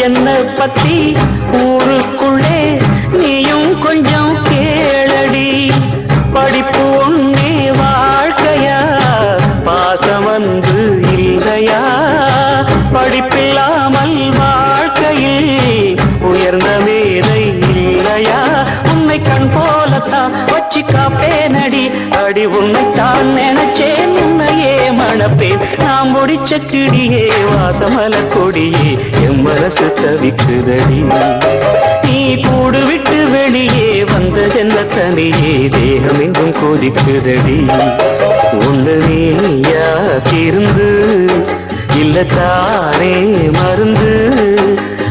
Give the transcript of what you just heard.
என்ன பத்தி ஊருக்குள்ளே நீயும் கொஞ்சம் கேளடி. படிப்பு ஒன்னே வாழ்க்கையா, பாசம் வந்து இல்லையா? படிப்பில்லாமல் வாழ்க்கையில் உயர்ந்த மேதை இல்லையா? உன்னை கண் போலத்தான் வச்சு காப்பேனடி. அடி உன்னைத்தான் நினைச்சேன், உன்னையே மணப்பேன். நாம் முடிச்ச கிடியே வாசமல கொடியே என் மனசு தவிக்குதடி. நீ கூடு விட்டு வெளியே வந்த ஜென்ம தனியே தேகம் எங்கும் கொதிக்குதடி. ஒன்று நீயா திருந்து இல்லத்தானே மருந்து